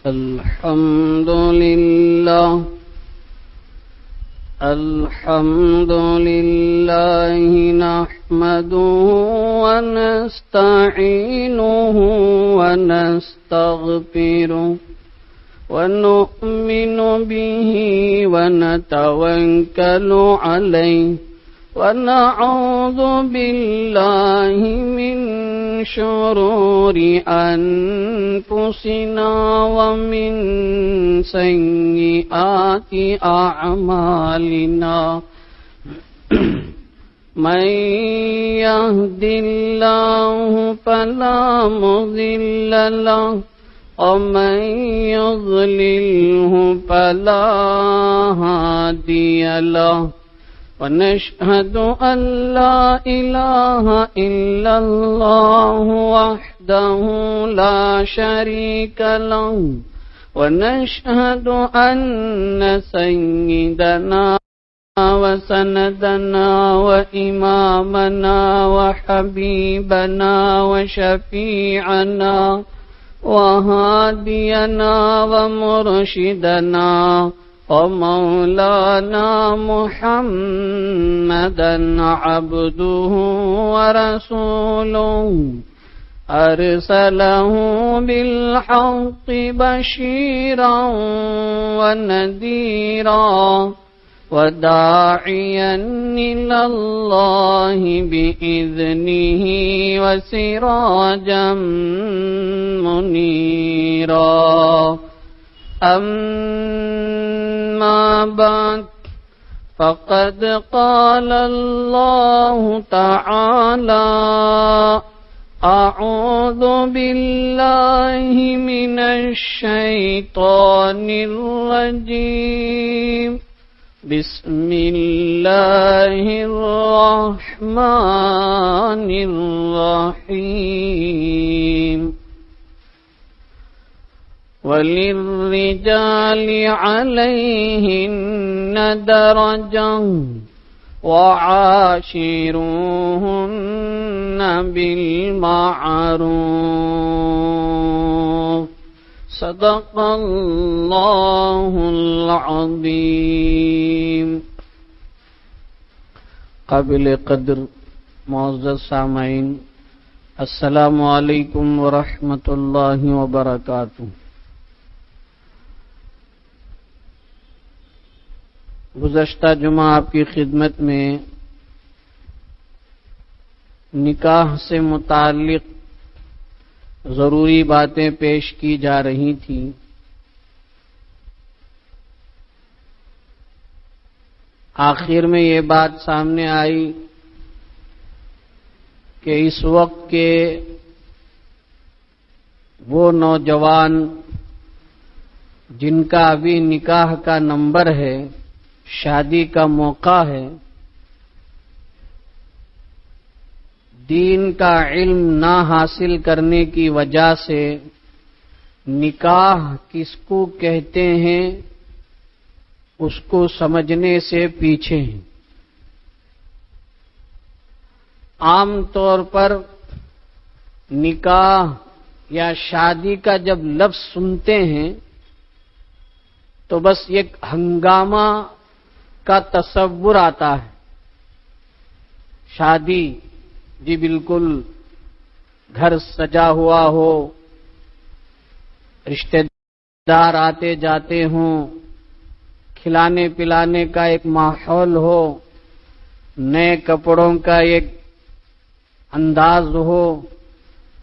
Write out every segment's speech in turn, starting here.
الحمد لله نحمده ونستعينه ونستغفره ونؤمن به ونتوكل عليه ونعوذ بالله من شرور أنفسنا ومن سيئات أعمالنا من يهد الله فلا مضل له ومن يضلله فلا هادي له ونشهد أن لا إله إلا الله وحده لا شريك له ونشهد أن سيدنا وسندنا وإمامنا وحبيبنا وشفيعنا وهادينا ومرشدنا ومولانا محمدا عبده ورسوله أرسله بالحق بشيرا ونذيرا وداعيا إلى الله بإذنه وسراجا منيرا أما بعد فقد قال الله تعالى أعوذ بالله من الشيطان الرجيم بسم الله الرحمن الرحيم وللرجال عليهن درجة وعاشروهن بالمعروف صدق الله العظيم. قابل قدر معزز سامعین، السلام علیکم ورحمۃ اللہ وبرکاتہ. گزشتہ جمعہ آپ کی خدمت میں نکاح سے متعلق ضروری باتیں پیش کی جا رہی تھیں. آخر میں یہ بات سامنے آئی کہ اس وقت کے وہ نوجوان جن کا ابھی نکاح کا نمبر ہے، شادی کا موقع ہے، دین کا علم نہ حاصل کرنے کی وجہ سے نکاح کس کو کہتے ہیں اس کو سمجھنے سے پیچھے ہیں. عام طور پر نکاح یا شادی کا جب لفظ سنتے ہیں تو بس ایک ہنگامہ کا تصور آتا ہے. شادی جی بالکل گھر سجا ہوا ہو، رشتہ دار آتے جاتے ہوں، کھلانے پلانے کا ایک ماحول ہو، نئے کپڑوں کا ایک انداز ہو.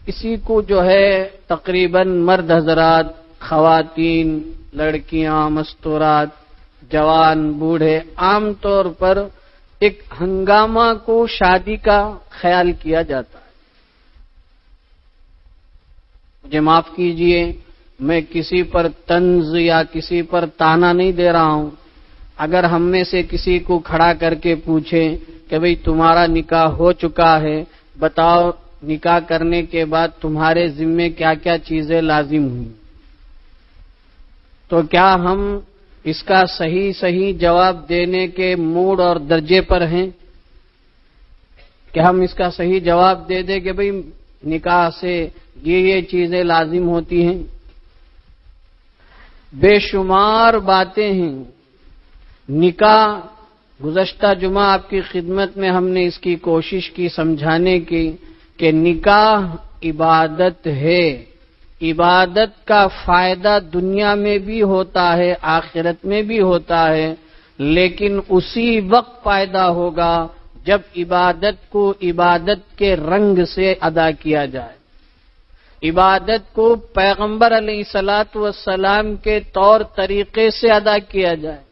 اسی کو جو ہے تقریباً مرد حضرات، خواتین، لڑکیاں، مستورات، جوان، بوڑھے عام طور پر ایک ہنگامہ کو شادی کا خیال کیا جاتا ہے. مجھے معاف کیجئے، میں کسی پر طنز یا کسی پر طعنہ نہیں دے رہا ہوں. اگر ہم میں سے کسی کو کھڑا کر کے پوچھے کہ بھئی تمہارا نکاح ہو چکا ہے، بتاؤ نکاح کرنے کے بعد تمہارے ذمے کیا کیا چیزیں لازم ہوئی، تو کیا ہم اس کا صحیح جواب دینے کے موڈ اور درجے پر ہیں کہ ہم اس کا صحیح جواب دے دیں کہ بھئی نکاح سے یہ چیزیں لازم ہوتی ہیں؟ بے شمار باتیں ہیں۔ نکاح گزشتہ جمعہ آپ کی خدمت میں ہم نے اس کی کوشش کی سمجھانے کی کہ نکاح عبادت ہے، عبادت کا فائدہ دنیا میں بھی ہوتا ہے، آخرت میں بھی ہوتا ہے، لیکن اسی وقت پیدا ہوگا جب عبادت کو عبادت کے رنگ سے ادا کیا جائے، عبادت کو پیغمبر علیہ الصلاۃ والسلام کے طور طریقے سے ادا کیا جائے۔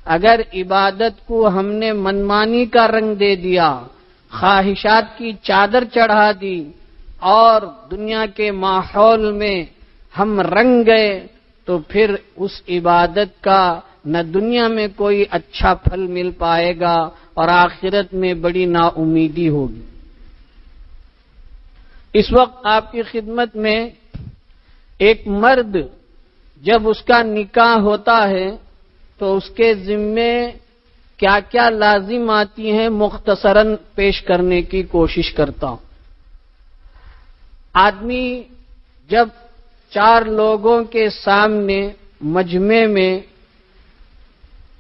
اگر عبادت کو ہم نے منمانی کا رنگ دے دیا، خواہشات کی چادر چڑھا دی اور دنیا کے ماحول میں ہم رنگ گئے، تو پھر اس عبادت کا نہ دنیا میں کوئی اچھا پھل مل پائے گا اور آخرت میں بڑی نا امیدی ہوگی۔ اس وقت آپ کی خدمت میں ایک مرد جب اس کا نکاح ہوتا ہے تو اس کے ذمے کیا کیا لازم آتی ہیں مختصراً پیش کرنے کی کوشش کرتا ہوں۔ آدمی جب 4 لوگوں کے سامنے مجمع میں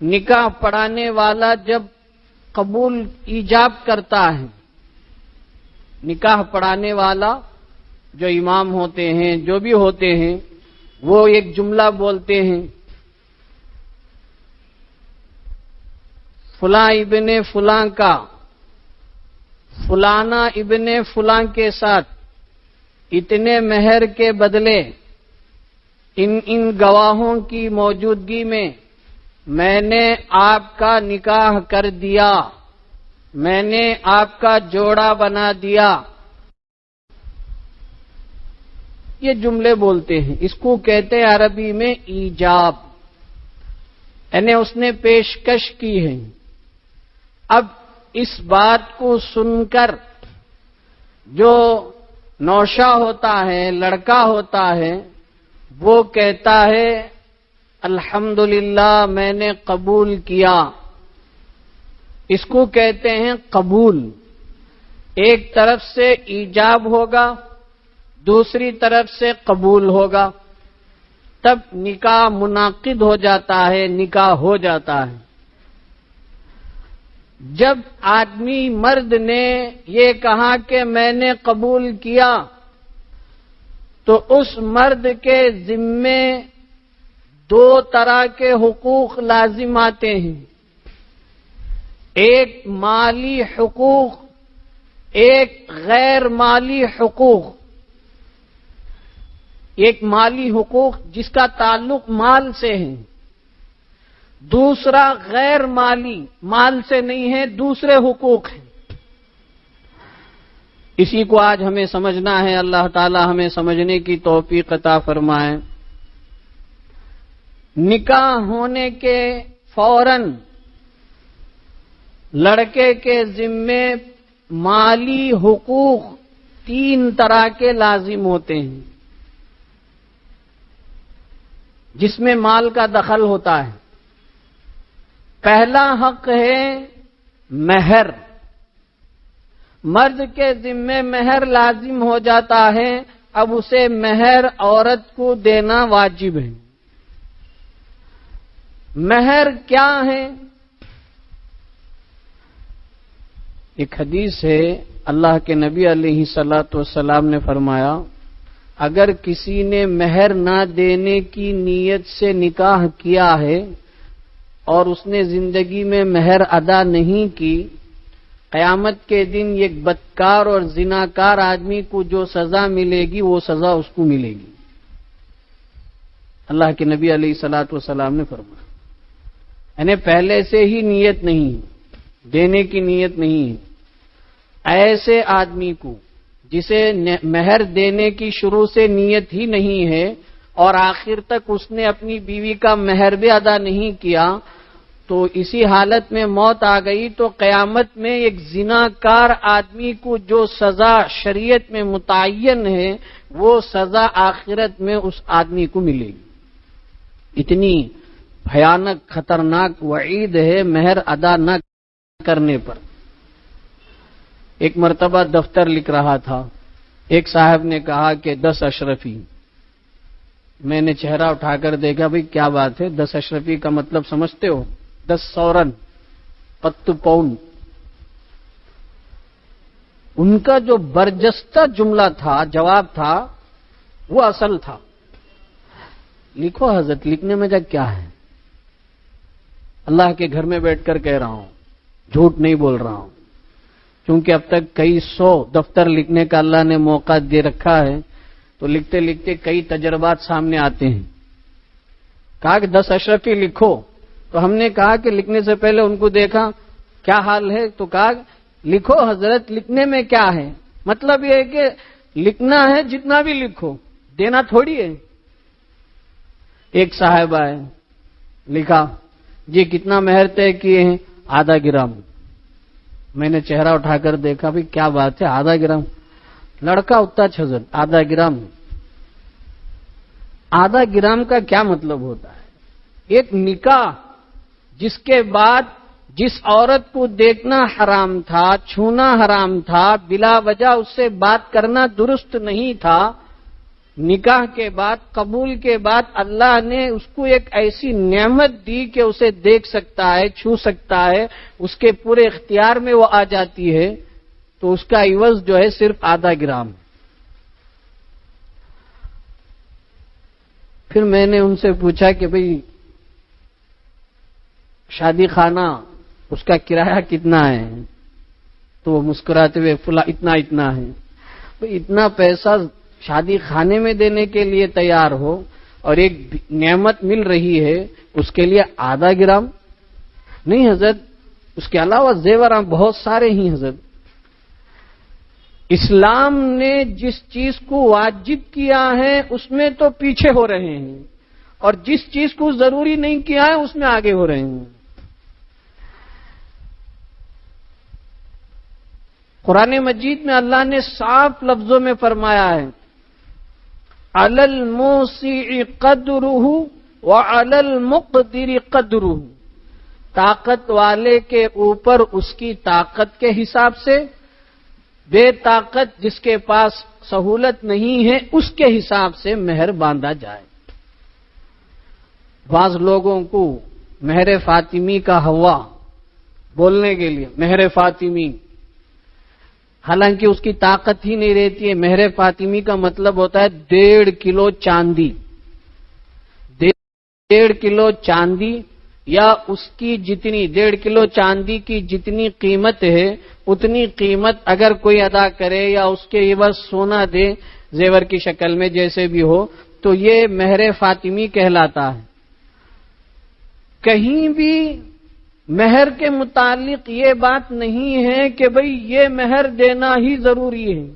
نکاح پڑھانے والا جب قبول ایجاب کرتا ہے، نکاح پڑھانے والا جو امام ہوتے ہیں، جو بھی ہوتے ہیں، وہ ایک جملہ بولتے ہیں، فلاں ابن فلاں کا فلانا ابن فلاں کے ساتھ اتنے مہر کے بدلے ان گواہوں کی موجودگی میں نے آپ کا نکاح کر دیا، میں نے آپ کا جوڑا بنا دیا، یہ جملے بولتے ہیں۔ اس کو کہتے ہیں عربی میں ایجاب، یعنی اس نے پیشکش کی ہے۔ اب اس بات کو سن کر جو نوشا ہوتا ہے، لڑکا ہوتا ہے، وہ کہتا ہے الحمدللہ میں نے قبول کیا۔ اس کو کہتے ہیں قبول۔ ایک طرف سے ایجاب ہوگا، دوسری طرف سے قبول ہوگا، تب نکاح منعقد ہو جاتا ہے، نکاح ہو جاتا ہے۔ جب آدمی مرد نے یہ کہا کہ میں نے قبول کیا، تو اس مرد کے ذمے 2 طرح کے حقوق لازم آتے ہیں، ایک مالی حقوق، ایک غیر مالی حقوق۔ ایک مالی حقوق جس کا تعلق مال سے ہے، دوسرا غیر مالی، مال سے نہیں ہے، دوسرے حقوق ہیں۔ اسی کو آج ہمیں سمجھنا ہے، اللہ تعالی ہمیں سمجھنے کی توفیق عطا فرمائے۔ نکاح ہونے کے فوراً لڑکے کے ذمے مالی حقوق 3 طرح کے لازم ہوتے ہیں، جس میں مال کا دخل ہوتا ہے۔ پہلا حق ہے مہر۔ مرد کے ذمے مہر لازم ہو جاتا ہے، اب اسے مہر عورت کو دینا واجب ہے۔ مہر کیا ہے؟ ایک حدیث ہے، اللہ کے نبی علیہ الصلاۃ والسلام نے فرمایا، اگر کسی نے مہر نہ دینے کی نیت سے نکاح کیا ہے اور اس نے زندگی میں مہر ادا نہیں کی، قیامت کے دن ایک بدکار اور زناکار آدمی کو جو سزا ملے گی وہ سزا اس کو ملے گی۔ اللہ کے نبی علیہ الصلاۃ والسلام نے فرمایا، یعنی پہلے سے ہی نیت نہیں ہے، دینے کی نیت نہیں ہے، ایسے آدمی کو جسے مہر دینے کی شروع سے نیت ہی نہیں ہے اور آخر تک اس نے اپنی بیوی کا مہر بھی ادا نہیں کیا، تو اسی حالت میں موت آ گئی تو قیامت میں ایک زناکار آدمی کو جو سزا شریعت میں متعین ہے وہ سزا آخرت میں اس آدمی کو ملے گی۔ اتنی بھیانک خطرناک وعید ہے مہر ادا نہ کرنے پر۔ ایک مرتبہ دفتر لکھ رہا تھا، ایک صاحب نے کہا کہ 10 اشرفی میں نے چہرہ اٹھا کر دیکھا، بھئی کیا بات ہے، 10 اشرفی کا مطلب سمجھتے ہو؟ 10 سورن 10 پاؤنڈ۔ ان کا جو برجستہ جملہ تھا، جواب تھا، وہ اصل تھا۔ لکھو حضرت، لکھنے میں کیا ہے؟ اللہ کے گھر میں بیٹھ کر کہہ رہا ہوں، جھوٹ نہیں بول رہا ہوں، کیونکہ اب تک کئی 100 دفتر لکھنے کا اللہ نے موقع دے رکھا ہے، تو لکھتے لکھتے کئی تجربات سامنے آتے ہیں۔ کہا کہ 10 اشرفی لکھو، تو ہم نے کہا کہ لکھنے سے پہلے ان کو دیکھا کیا حال ہے، تو کہا لکھو حضرت، لکھنے میں کیا ہے؟ مطلب یہ ہے کہ لکھنا ہے، جتنا بھی لکھو، دینا تھوڑی ہے۔ ایک صاحب آئے، لکھا جی کتنا مہر طے کیے ہیں؟ ½ گرام۔ میں نے چہرہ اٹھا کر دیکھا، بھئی کیا بات ہے، ½ گرام؟ لڑکا اتنا حضرت، ½ گرام؟ ½ گرام کا کیا مطلب ہوتا ہے؟ ایک نکاح جس کے بعد جس عورت کو دیکھنا حرام تھا، چھونا حرام تھا، بلا وجہ اس سے بات کرنا درست نہیں تھا، نکاح کے بعد، قبول کے بعد اللہ نے اس کو ایک ایسی نعمت دی کہ اسے دیکھ سکتا ہے، چھو سکتا ہے، اس کے پورے اختیار میں وہ آ جاتی ہے، تو اس کا عوض جو ہے صرف ½ گرام۔ پھر میں نے ان سے پوچھا کہ بھئی شادی خانہ اس کا کرایہ کتنا ہے؟ تو وہ مسکراتے ہوئے فلاں اتنا ہے۔ بھئی اتنا پیسہ شادی خانے میں دینے کے لیے تیار ہو اور ایک نعمت مل رہی ہے، اس کے لیے ½ گرام؟ نہیں حضرت، اس کے علاوہ زیورات بہت سارے ہی حضرت۔ اسلام نے جس چیز کو واجب کیا ہے اس میں تو پیچھے ہو رہے ہیں، اور جس چیز کو ضروری نہیں کیا ہے اس میں آگے ہو رہے ہیں۔ قرآن مجید میں اللہ نے صاف لفظوں میں فرمایا ہے، علی الموسع قدرہ وعلی المقدر قدرہ، طاقت والے کے اوپر اس کی طاقت کے حساب سے، بے طاقت جس کے پاس سہولت نہیں ہے اس کے حساب سے مہر باندھا جائے۔ بعض لوگوں کو مہر فاطمی کا ہوا بولنے کے لیے، مہر فاطمی، حالانکہ اس کی طاقت ہی نہیں رہتی ہے۔ مہر فاطمی کا مطلب ہوتا ہے 1.5 کلو چاندی، 1.5 کلو چاندی، یا اس کی جتنی 1.5 کلو چاندی کی جتنی قیمت ہے اتنی قیمت اگر کوئی ادا کرے یا اس کے عوض سونا دے زیور کی شکل میں، جیسے بھی ہو، تو یہ مہر فاطمی کہلاتا ہے۔ کہیں بھی مہر کے متعلق یہ بات نہیں ہے کہ بھئی یہ مہر دینا ہی ضروری ہے۔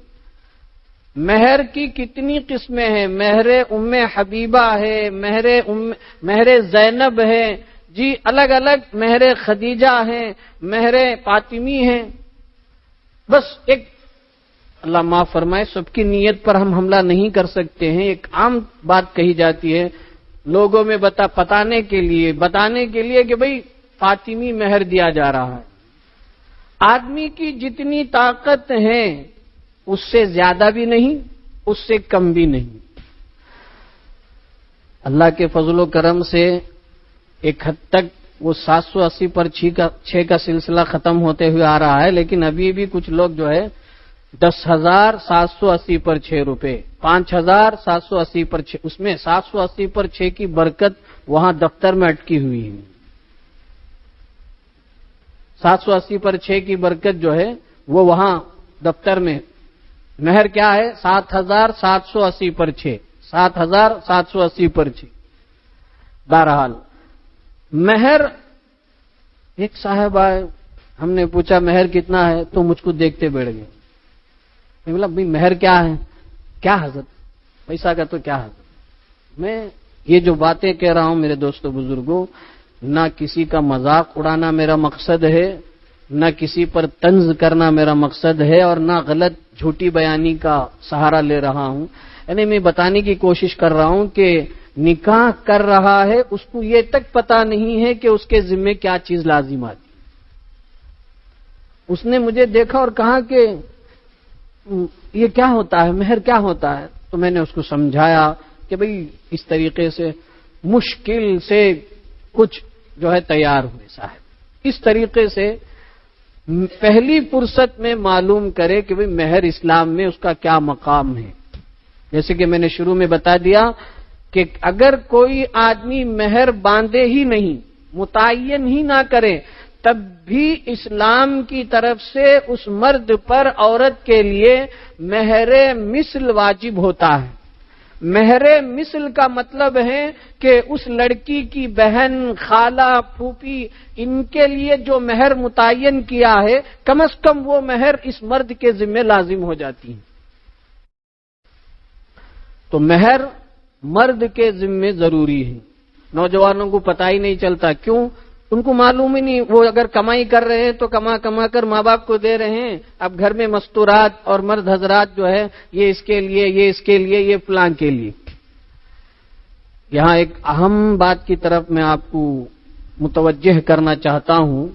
مہر کی کتنی قسمیں ہیں، مہر ام حبیبہ ہے، مہر زینب ہے، جی الگ الگ مہر خدیجہ ہیں، مہر فاطمی ہیں۔ بس ایک اللہ معاف فرمائے، سب کی نیت پر ہم حملہ نہیں کر سکتے ہیں، ایک عام بات کہی جاتی ہے لوگوں میں بتانے کے لیے کہ بھئی فاطمی مہر دیا جا رہا ہے۔ آدمی کی جتنی طاقت ہے اس سے زیادہ بھی نہیں، اس سے کم بھی نہیں۔ اللہ کے فضل و کرم سے ایک حد تک وہ 780 پر 6 کا سلسلہ ختم ہوتے ہوئے آ رہا ہے، لیکن ابھی بھی کچھ لوگ جو ہے 10,780 پر 6 روپے، 5,780 پر 6، اس میں 780 پر 6 کی برکت وہاں دفتر میں اٹکی ہوئی ہے۔ 780 پر 6 کی برکت جو ہے وہ وہاں دفتر میں، مہر کیا ہے 7,780 پر 6، 7,780 پر 6۔ بہرحال مہر، ایک صاحب آئے، ہم نے پوچھا مہر کتنا ہے، تو مجھ کو دیکھتے بیٹھ گئے۔ میں بولا بھئی مہر کیا ہے؟ کیا حضرت، پیسہ کا تو کیا حضرت؟ میں یہ جو باتیں کہہ رہا ہوں میرے دوستو بزرگوں، نہ کسی کا مذاق اڑانا میرا مقصد ہے، نہ کسی پر طنز کرنا میرا مقصد ہے، اور نہ غلط جھوٹی بیانی کا سہارا لے رہا ہوں۔ یعنی میں بتانے کی کوشش کر رہا ہوں کہ نکاح کر رہا ہے اس کو یہ تک پتا نہیں ہے کہ اس کے ذمہ کیا چیز لازم آتی۔ اس نے مجھے دیکھا اور کہا کہ یہ کیا ہوتا ہے، مہر کیا ہوتا ہے؟ تو میں نے اس کو سمجھایا کہ کہ بھئی اس طریقے سے مشکل سے کچھ جو ہے تیار ہوئے صاحب، اس طریقے سے پہلی فرصت میں معلوم کرے کہ بھئی مہر اسلام میں اس کا کیا مقام ہے۔ جیسے کہ میں نے شروع میں بتا دیا کہ اگر کوئی آدمی مہر باندھے ہی نہیں، متعین ہی نہ کرے، تب بھی اسلام کی طرف سے اس مرد پر عورت کے لیے مہر مثل واجب ہوتا ہے۔ مہر مثل کا مطلب ہے کہ اس لڑکی کی بہن، خالہ، پھوپھی، ان کے لیے جو مہر متعین کیا ہے کم از کم وہ مہر اس مرد کے ذمہ لازم ہو جاتی ہے۔ تو مہر مرد کے ذمہ ضروری ہے۔ نوجوانوں کو پتہ ہی نہیں چلتا، کیوں؟ ان کو معلوم ہی نہیں، وہ اگر کمائی کر رہے ہیں تو کما کر ماں باپ کو دے رہے ہیں، اب گھر میں مستورات اور مرد حضرات جو ہے یہ اس کے لیے، یہ اس کے لیے، یہ فلان کے لیے۔ یہاں ایک اہم بات کی طرف میں آپ کو متوجہ کرنا چاہتا ہوں۔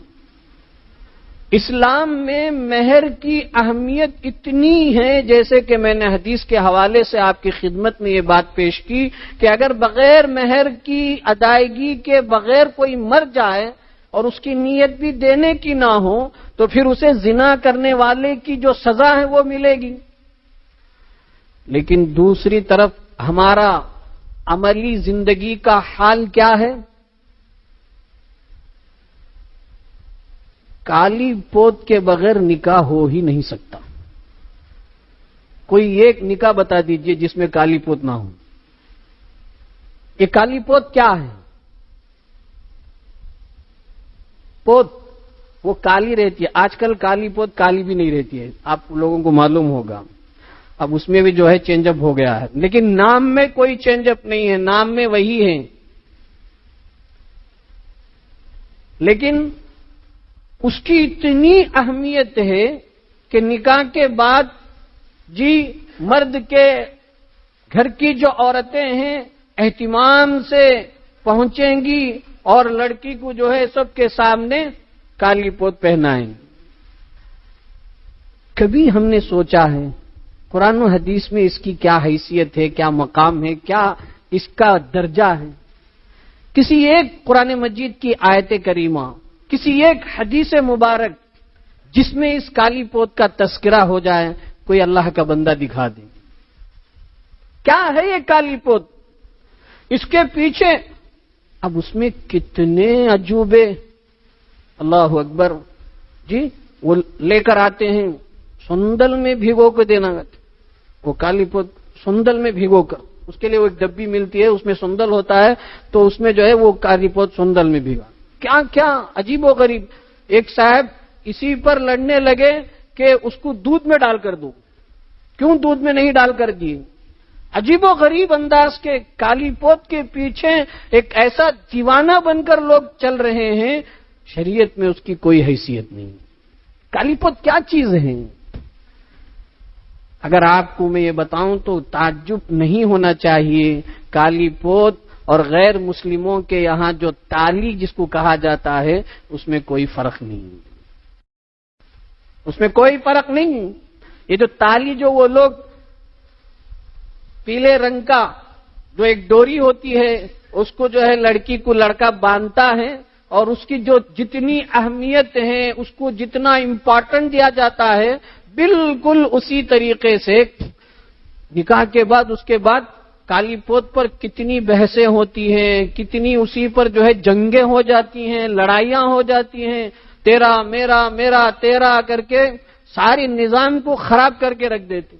اسلام میں مہر کی اہمیت اتنی ہے، جیسے کہ میں نے حدیث کے حوالے سے آپ کی خدمت میں یہ بات پیش کی کہ اگر بغیر مہر کی ادائیگی کے بغیر کوئی مر جائے اور اس کی نیت بھی دینے کی نہ ہو تو پھر اسے زنا کرنے والے کی جو سزا ہے وہ ملے گی۔ لیکن دوسری طرف ہمارا عملی زندگی کا حال کیا ہے؟ کالی پوت کے بغیر نکاح ہو ہی نہیں سکتا۔ کوئی ایک نکاح بتا دیجئے جس میں کالی پوت نہ ہو۔ یہ کالی پوت کیا ہے؟ پوت وہ کالی رہتی ہے، آج کل کالی پوت کالی بھی نہیں رہتی ہے، آپ لوگوں کو معلوم ہوگا، اب اس میں بھی جو ہے چینج اپ ہو گیا ہے، لیکن نام میں کوئی چینج اپ نہیں ہے، نام میں وہی ہے۔ لیکن اس کی اتنی اہمیت ہے کہ نکاح کے بعد جی مرد کے گھر کی جو عورتیں ہیں اہتمام سے پہنچیں گی اور لڑکی کو جو ہے سب کے سامنے کالی پوت پہنائیں۔ کبھی ہم نے سوچا ہے قرآن و حدیث میں اس کی کیا حیثیت ہے، کیا مقام ہے، کیا اس کا درجہ ہے؟ کسی ایک قرآن مجید کی آیت کریمہ، کسی ایک حدیث مبارک جس میں اس کالی پوت کا تذکرہ ہو جائے، کوئی اللہ کا بندہ دکھا دے۔ کیا ہے یہ کالی پوت؟ اس کے پیچھے اب اس میں کتنے عجوبے، اللہ اکبر، جی وہ لے کر آتے ہیں سندل میں بھگو کے دینا، وہ کالی پوت سندل میں بھگو کر، اس کے لیے وہ ایک ڈبی ملتی ہے، اس میں سندل ہوتا ہے، تو اس میں جو ہے وہ کالی پوت سندل میں بھگا۔ کیا کیا عجیب و غریب۔ ایک صاحب اسی پر لڑنے لگے کہ اس کو دودھ میں ڈال کر دو، کیوں دودھ میں نہیں ڈال کر دیے؟ عجیب و غریب انداز کے کالی پوت کے پیچھے ایک ایسا دیوانہ بن کر لوگ چل رہے ہیں، شریعت میں اس کی کوئی حیثیت نہیں۔ کالی پوت کیا چیز ہے؟ اگر آپ کو میں یہ بتاؤں تو تعجب نہیں ہونا چاہیے۔ کالی پوت اور غیر مسلموں کے یہاں جو تالی جس کو کہا جاتا ہے اس میں کوئی فرق نہیں، اس میں کوئی فرق نہیں۔ یہ جو تالی جو وہ لوگ پیلے رنگ کا جو ایک ڈوری ہوتی ہے اس کو جو ہے لڑکی کو لڑکا باندھتا ہے اور اس کی جو جتنی اہمیت ہے، اس کو جتنا امپورٹنٹ دیا جاتا ہے، بالکل اسی طریقے سے نکاح کے بعد اس کے بعد کالی پوت پر کتنی بحثیں ہوتی ہیں، کتنی اسی پر جو ہے جنگیں ہو جاتی ہیں، لڑائیاں ہو جاتی ہیں، تیرا میرا میرا تیرا کر کے ساری نظام کو خراب کر کے رکھ دیتے۔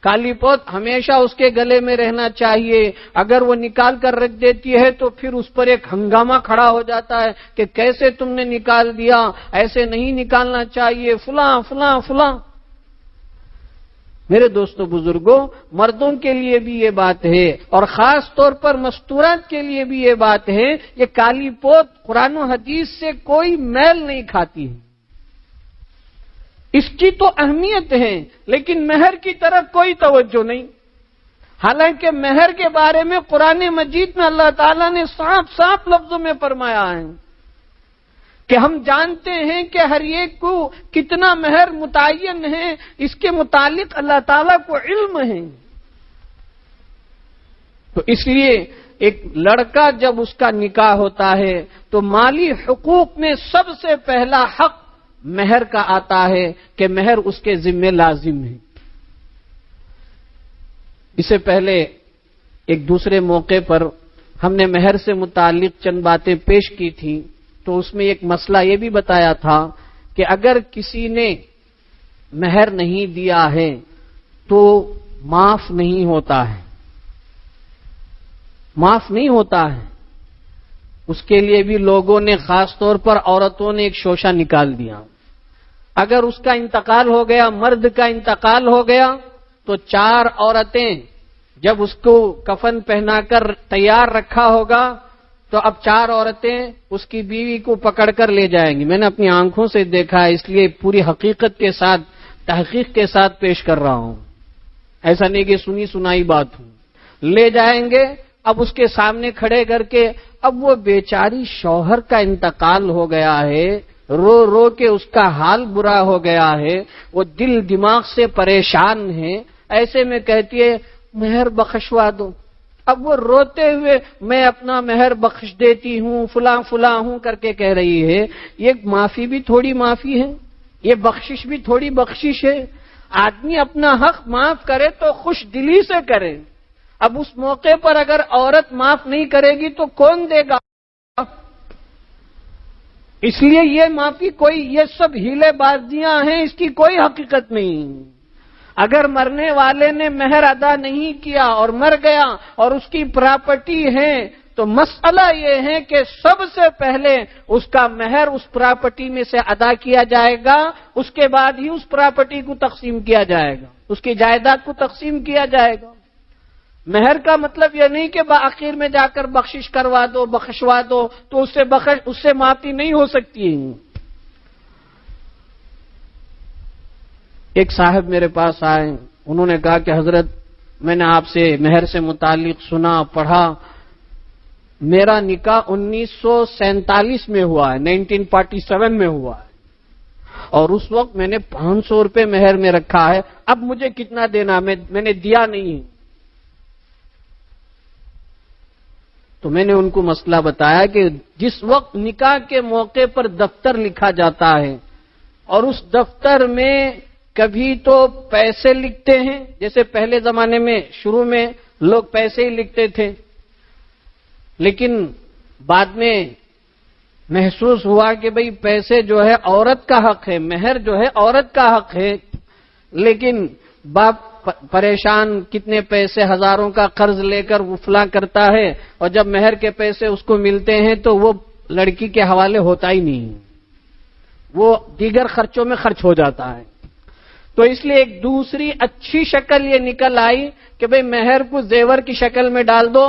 کالی پوت ہمیشہ اس کے گلے میں رہنا چاہیے، اگر وہ نکال کر رکھ دیتی ہے تو پھر اس پر ایک ہنگامہ کھڑا ہو جاتا ہے کہ کیسے تم نے نکال دیا، ایسے نہیں نکالنا چاہیے، فلاں فلاں فلاں۔ میرے دوستو بزرگوں، مردوں کے لیے بھی یہ بات ہے اور خاص طور پر مستورات کے لیے بھی یہ بات ہے، یہ کالی پوت قرآن و حدیث سے کوئی میل نہیں کھاتی ہے، اس کی تو اہمیت ہے، لیکن مہر کی طرف کوئی توجہ نہیں۔ حالانکہ مہر کے بارے میں قرآن مجید میں اللہ تعالیٰ نے صاف صاف لفظوں میں فرمایا ہے کہ ہم جانتے ہیں کہ ہر ایک کو کتنا مہر متعین ہے، اس کے متعلق اللہ تعالیٰ کو علم ہے۔ تو اس لیے ایک لڑکا جب اس کا نکاح ہوتا ہے تو مالی حقوق میں سب سے پہلا حق مہر کا آتا ہے کہ مہر اس کے ذمہ لازم ہے۔ اس سے پہلے ایک دوسرے موقع پر ہم نے مہر سے متعلق چند باتیں پیش کی تھیں، تو اس میں ایک مسئلہ یہ بھی بتایا تھا کہ اگر کسی نے مہر نہیں دیا ہے تو معاف نہیں ہوتا ہے، معاف نہیں ہوتا ہے۔ اس کے لیے بھی لوگوں نے، خاص طور پر عورتوں نے، ایک شوشہ نکال دیا۔ اگر اس کا انتقال ہو گیا، مرد کا انتقال ہو گیا، تو 4 عورتیں جب اس کو کفن پہنا کر تیار رکھا ہوگا تو اب 4 عورتیں اس کی بیوی کو پکڑ کر لے جائیں گی۔ میں نے اپنی آنکھوں سے دیکھا ہے، اس لیے پوری حقیقت کے ساتھ، تحقیق کے ساتھ پیش کر رہا ہوں، ایسا نہیں کہ سنی سنائی بات ہوں۔ لے جائیں گے، اب اس کے سامنے کھڑے کر کے، اب وہ بیچاری شوہر کا انتقال ہو گیا ہے، رو رو کے اس کا حال برا ہو گیا ہے، وہ دل دماغ سے پریشان ہے، ایسے میں کہتی ہے مہر بخشوا دو۔ اب وہ روتے ہوئے میں اپنا مہر بخش دیتی ہوں، فلاں فلاں ہوں کر کے کہہ رہی ہے، یہ معافی بھی تھوڑی معافی ہے، یہ بخشش بھی تھوڑی بخشش ہے۔ آدمی اپنا حق معاف کرے تو خوش دلی سے کرے۔ اب اس موقع پر اگر عورت معاف نہیں کرے گی تو کون دے گا؟ اس لیے یہ معافی کوئی، یہ سب ہیلے بازیاں ہیں، اس کی کوئی حقیقت نہیں۔ اگر مرنے والے نے مہر ادا نہیں کیا اور مر گیا اور اس کی پراپرٹی ہے تو مسئلہ یہ ہے کہ سب سے پہلے اس کا مہر اس پراپرٹی میں سے ادا کیا جائے گا، اس کے بعد ہی اس پراپرٹی کو تقسیم کیا جائے گا، اس کی جائیداد کو تقسیم کیا جائے گا۔ مہر کا مطلب یہ نہیں کہ بآخر میں جا کر بخشش کروا دو، بخشوا دو، تو اس سے معافی نہیں ہو سکتی ہے۔ ایک صاحب میرے پاس آئے، انہوں نے کہا کہ حضرت میں نے آپ سے مہر سے متعلق سنا، پڑھا، میرا نکاح 1947 میں ہوا ہے، 1947 میں ہوا ہے، اور اس وقت میں نے 500 روپے مہر میں رکھا ہے، اب مجھے کتنا دینا؟ میں نے دیا نہیں ہے۔ تو میں نے ان کو مسئلہ بتایا کہ جس وقت نکاح کے موقع پر دفتر لکھا جاتا ہے اور اس دفتر میں کبھی تو پیسے لکھتے ہیں، جیسے پہلے زمانے میں شروع میں لوگ پیسے ہی لکھتے تھے، لیکن بعد میں محسوس ہوا کہ بھئی پیسے جو ہے عورت کا حق ہے، مہر جو ہے عورت کا حق ہے، لیکن باپ پریشان، کتنے پیسے، ہزاروں کا قرض لے کر وہ فلاں کرتا ہے، اور جب مہر کے پیسے اس کو ملتے ہیں تو وہ لڑکی کے حوالے ہوتا ہی نہیں، وہ دیگر خرچوں میں خرچ ہو جاتا ہے۔ تو اس لیے ایک دوسری اچھی شکل یہ نکل آئی کہ بھئی مہر کو زیور کی شکل میں ڈال دو،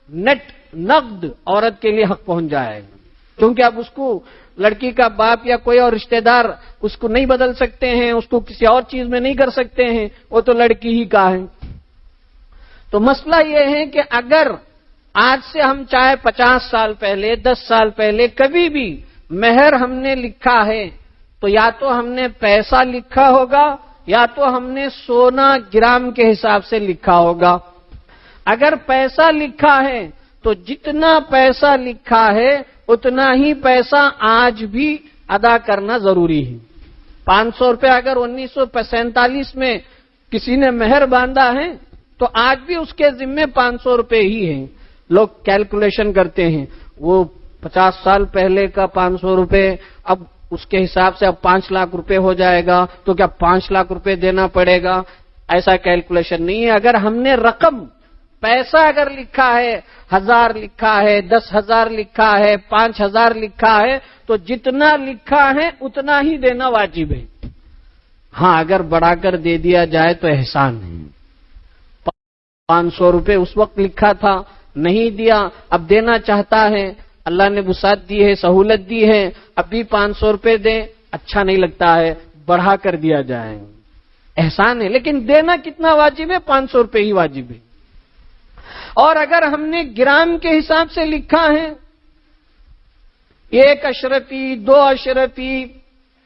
نٹ نقد عورت کے لیے حق پہنچ جائے گا، کیونکہ اب اس کو لڑکی کا باپ یا کوئی اور رشتہ دار اس کو نہیں بدل سکتے ہیں، اس کو کسی اور چیز میں نہیں کر سکتے ہیں، وہ تو لڑکی ہی کا ہے۔ تو مسئلہ یہ ہے کہ اگر آج سے ہم چاہے 50 سال پہلے، 10 سال پہلے کبھی بھی مہر ہم نے لکھا ہے تو یا تو ہم نے پیسہ لکھا ہوگا یا تو ہم نے سونا گرام کے حساب سے لکھا ہوگا۔ اگر پیسہ لکھا ہے تو جتنا پیسہ لکھا ہے اتنا ہی پیسہ آج بھی ادا کرنا ضروری ہے۔ 500 روپے اگر 1947 میں کسی نے مہر باندھا ہے تو آج بھی اس کے ذمے 500 روپے ہی ہیں۔ لوگ کیلکولیشن کرتے ہیں، وہ 50 سال پہلے کا 500 روپے اب اس کے حساب سے اب 5 لاکھ روپے ہو جائے گا، تو کیا 5 لاکھ روپے دینا پڑے گا؟ ایسا کیلکولیشن نہیں ہے۔ اگر ہم نے رقم، پیسہ اگر لکھا ہے، 1000 لکھا ہے، 10,000 لکھا ہے، 5,000 لکھا ہے، تو جتنا لکھا ہے اتنا ہی دینا واجب ہے۔ ہاں اگر بڑھا کر دے دیا جائے تو احسان ہے۔ 500 روپے اس وقت لکھا تھا، نہیں دیا، اب دینا چاہتا ہے، اللہ نے وسعت دی ہے، سہولت دی ہے، اب بھی 500 روپے دیں، اچھا نہیں لگتا ہے، بڑھا کر دیا جائے، احسان ہے، لیکن دینا کتنا واجب ہے؟ 500 روپے ہی واجب ہے۔ اور اگر ہم نے گرام کے حساب سے لکھا ہے، 1 اشرفی، 2 اشرفی،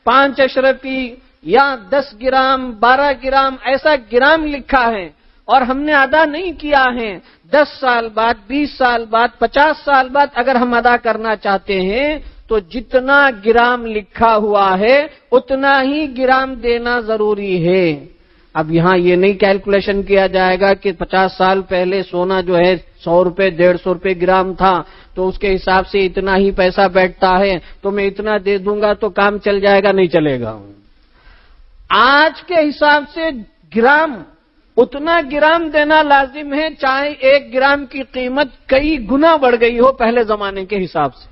5 اشرفی یا 10 گرام، 12 گرام، ایسا گرام لکھا ہے، اور ہم نے ادا نہیں کیا ہے، 10 سال بعد، 20 سال بعد، 50 سال بعد اگر ہم ادا کرنا چاہتے ہیں تو جتنا گرام لکھا ہوا ہے اتنا ہی گرام دینا ضروری ہے۔ اب یہاں یہ نہیں کیلکولیشن کیا جائے گا کہ 50 سال پہلے سونا جو ہے 100 روپے 150 روپے گرام تھا تو اس کے حساب سے اتنا ہی پیسہ بیٹھتا ہے تو میں اتنا دے دوں گا تو کام چل جائے گا، نہیں چلے گا۔ آج کے حساب سے گرام، اتنا گرام دینا لازم ہے، چاہے 1 گرام کی قیمت کئی گنا بڑھ گئی ہو پہلے زمانے کے حساب سے۔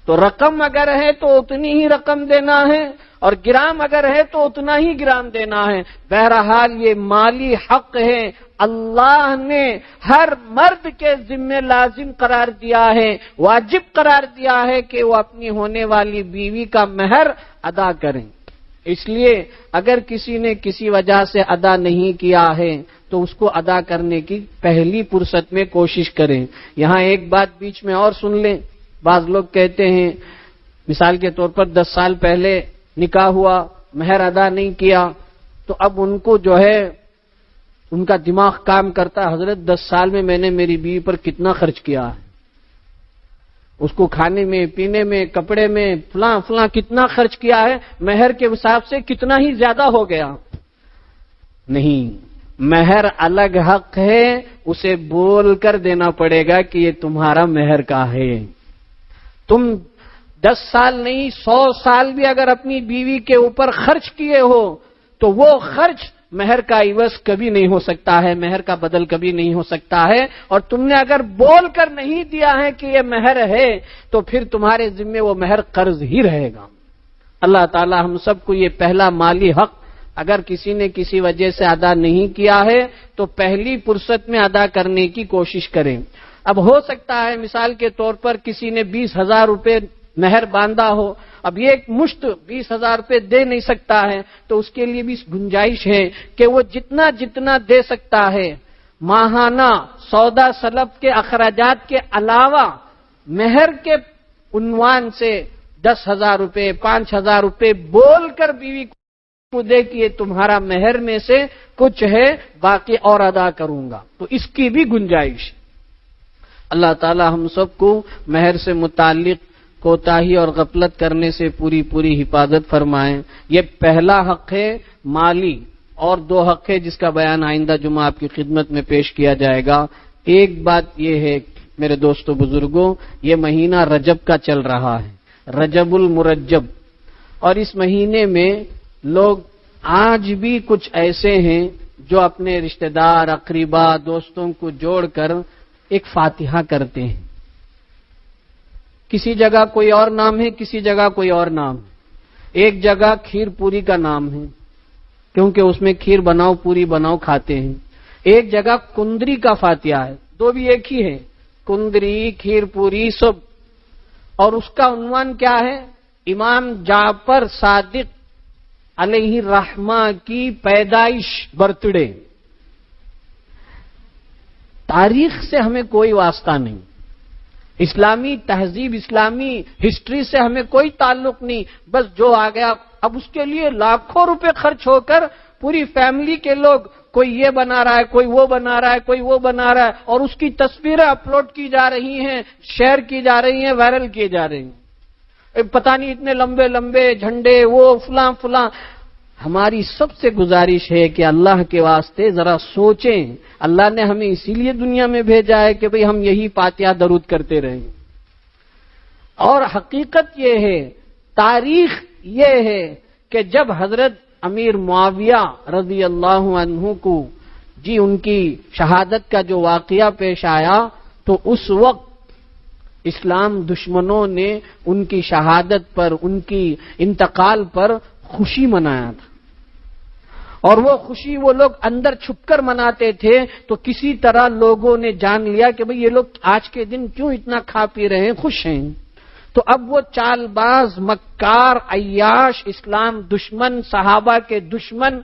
تو رقم اگر ہے تو اتنی ہی رقم دینا ہے، اور گرام اگر ہے تو اتنا ہی گرام دینا ہے۔ بہرحال یہ مالی حق ہے، اللہ نے ہر مرد کے ذمہ لازم قرار دیا ہے، واجب قرار دیا ہے کہ وہ اپنی ہونے والی بیوی کا مہر ادا کریں۔ اس لیے اگر کسی نے کسی وجہ سے ادا نہیں کیا ہے تو اس کو ادا کرنے کی پہلی فرصت میں کوشش کریں۔ یہاں ایک بات بیچ میں اور سن لیں، بعض لوگ کہتے ہیں مثال کے طور پر 10 سال پہلے نکاح ہوا، مہر ادا نہیں کیا تو اب ان کو جو ہے ان کا دماغ کام کرتا ہے، حضرت 10 سال میں نے میری بیوی پر کتنا خرچ کیا ہے، اس کو کھانے میں، پینے میں، کپڑے میں، فلاں فلاں کتنا خرچ کیا ہے، مہر کے حساب سے کتنا ہی زیادہ ہو گیا۔ نہیں، مہر الگ حق ہے، اسے بول کر دینا پڑے گا کہ یہ تمہارا مہر کا ہے۔ تم 10 سال نہیں 100 سال بھی اگر اپنی بیوی کے اوپر خرچ کیے ہو تو وہ خرچ مہر کا عوض کبھی نہیں ہو سکتا ہے، مہر کا بدل کبھی نہیں ہو سکتا ہے۔ اور تم نے اگر بول کر نہیں دیا ہے کہ یہ مہر ہے تو پھر تمہارے ذمے وہ مہر قرض ہی رہے گا۔ اللہ تعالی ہم سب کو یہ پہلا مالی حق اگر کسی نے کسی وجہ سے ادا نہیں کیا ہے تو پہلی فرصت میں ادا کرنے کی کوشش کریں۔ اب ہو سکتا ہے مثال کے طور پر کسی نے 20,000 روپے مہر باندھا ہو، اب یہ ایک مشت 20,000 روپے دے نہیں سکتا ہے تو اس کے لیے بھی گنجائش ہے کہ وہ جتنا جتنا دے سکتا ہے ماہانہ سودا سلب کے اخراجات کے علاوہ مہر کے عنوان سے 10,000 روپے 5,000 روپے بول کر بیوی کو دے کہ یہ تمہارا مہر میں سے کچھ ہے، باقی اور ادا کروں گا، تو اس کی بھی گنجائش۔ اللہ تعالی ہم سب کو مہر سے متعلق کوتاہی اور غفلت کرنے سے پوری پوری حفاظت فرمائیں۔ یہ پہلا حق ہے مالی، اور 2 حق ہے جس کا بیان آئندہ جمعہ آپ کی خدمت میں پیش کیا جائے گا۔ ایک بات یہ ہے میرے دوستو بزرگوں، یہ مہینہ رجب کا چل رہا ہے، رجب المرجب، اور اس مہینے میں لوگ آج بھی کچھ ایسے ہیں جو اپنے رشتہ دار، اقربا، دوستوں کو جوڑ کر ایک فاتحہ کرتے ہیں۔ کسی جگہ کوئی اور نام ہے، کسی جگہ کوئی اور نام ہے۔ ایک جگہ کھیر پوری کا نام ہے کیونکہ اس میں کھیر بناؤ پوری بناؤ کھاتے ہیں۔ ایک جگہ کندری کا فاتحہ ہے، 2 بھی ایک ہی ہے، کندری، کھیر پوری سب، اور اس کا عنوان کیا ہے؟ امام جعفر صادق علیہ الرحمہ کی پیدائش، برتھ ڈے۔ تاریخ سے ہمیں کوئی واسطہ نہیں، اسلامی تہذیب، اسلامی ہسٹری سے ہمیں کوئی تعلق نہیں، بس جو آ گیا۔ اب اس کے لیے لاکھوں روپے خرچ ہو کر پوری فیملی کے لوگ، کوئی یہ بنا رہا ہے، کوئی وہ بنا رہا ہے، کوئی وہ بنا رہا ہے، اور اس کی تصویریں اپلوڈ کی جا رہی ہیں، شیئر کی جا رہی ہیں، وائرل کی جا رہی ہیں۔ پتہ نہیں اتنے لمبے لمبے جھنڈے، وہ فلاں فلاں۔ ہماری سب سے گزارش ہے کہ اللہ کے واسطے ذرا سوچیں، اللہ نے ہمیں اسی لیے دنیا میں بھیجا ہے کہ بھئی ہم یہی فاتحہ درود کرتے رہیں۔ اور حقیقت یہ ہے، تاریخ یہ ہے کہ جب حضرت امیر معاویہ رضی اللہ عنہ کو ان کی شہادت کا جو واقعہ پیش آیا تو اس وقت اسلام دشمنوں نے ان کی شہادت پر، ان کی انتقال پر خوشی منایا تھا، اور وہ خوشی وہ لوگ اندر چھپ کر مناتے تھے، تو کسی طرح لوگوں نے جان لیا کہ بھئی یہ لوگ آج کے دن کیوں اتنا کھا پی رہے ہیں، خوش ہیں۔ تو اب وہ چال باز، مکار، عیاش، اسلام دشمن، صحابہ کے دشمن،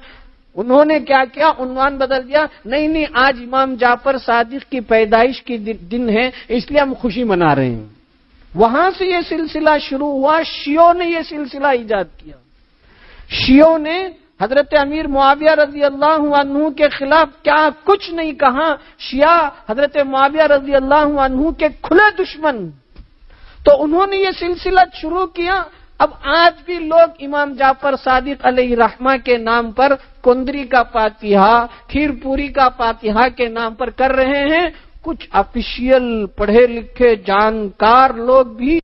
انہوں نے کیا کیا؟ عنوان بدل دیا، نہیں آج امام جعفر صادق کی پیدائش کی دن ہے اس لیے ہم خوشی منا رہے ہیں۔ وہاں سے یہ سلسلہ شروع ہوا، شیعوں نے یہ سلسلہ ایجاد کیا۔ شیعوں نے حضرت امیر معاویہ رضی اللہ عنہ کے خلاف کیا کچھ نہیں کہا، شیعہ حضرت معاویہ رضی اللہ عنہ کے کھلے دشمن، تو انہوں نے یہ سلسلہ شروع کیا۔ اب آج بھی لوگ امام جعفر صادق علیہ رحمہ کے نام پر کندری کا فاتحہ، کھیر پوری کا فاتحہ کے نام پر کر رہے ہیں۔ کچھ آفیشیل پڑھے لکھے جانکار لوگ بھی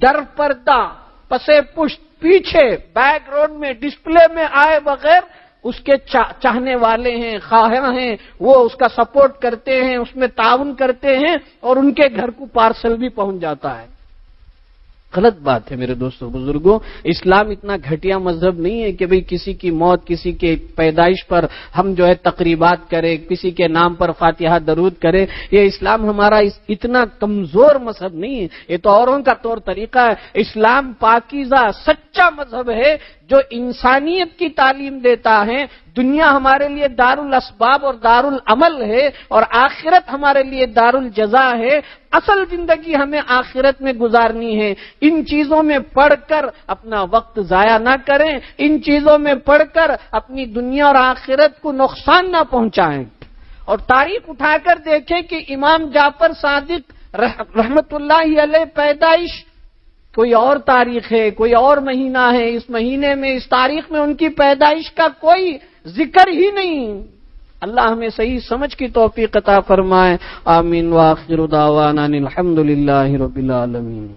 در پردہ، پسے پشت، پیچھے بیک گراؤنڈ میں ڈسپلے میں آئے بغیر اس کے چاہنے والے ہیں، خواہاں ہیں، وہ اس کا سپورٹ کرتے ہیں، اس میں تعاون کرتے ہیں، اور ان کے گھر کو پارسل بھی پہنچ جاتا ہے۔ غلط بات ہے میرے دوستوں بزرگوں، اسلام اتنا گھٹیا مذہب نہیں ہے کہ بھئی کسی کی موت، کسی کے پیدائش پر ہم جو ہے تقریبات کریں، کسی کے نام پر فاتحہ درود کریں۔ یہ اسلام ہمارا اتنا کمزور مذہب نہیں ہے، یہ تو اوروں کا طور طریقہ ہے۔ اسلام پاکیزہ سچا مذہب ہے جو انسانیت کی تعلیم دیتا ہے۔ دنیا ہمارے لیے دار الاسباب اور دار العمل ہے، اور آخرت ہمارے لیے دار الجزا ہے۔ اصل زندگی ہمیں آخرت میں گزارنی ہے۔ ان چیزوں میں پڑھ کر اپنا وقت ضائع نہ کریں، ان چیزوں میں پڑھ کر اپنی دنیا اور آخرت کو نقصان نہ پہنچائیں۔ اور تاریخ اٹھا کر دیکھیں کہ امام جعفر صادق رحمت اللہ علیہ پیدائش کوئی اور تاریخ ہے، کوئی اور مہینہ ہے، اس مہینے میں، اس تاریخ میں ان کی پیدائش کا کوئی ذکر ہی نہیں۔ اللہ ہمیں صحیح سمجھ کی توفیق عطا فرمائے۔ آمین، وآخر دعوانا الحمدللہ رب العالمین۔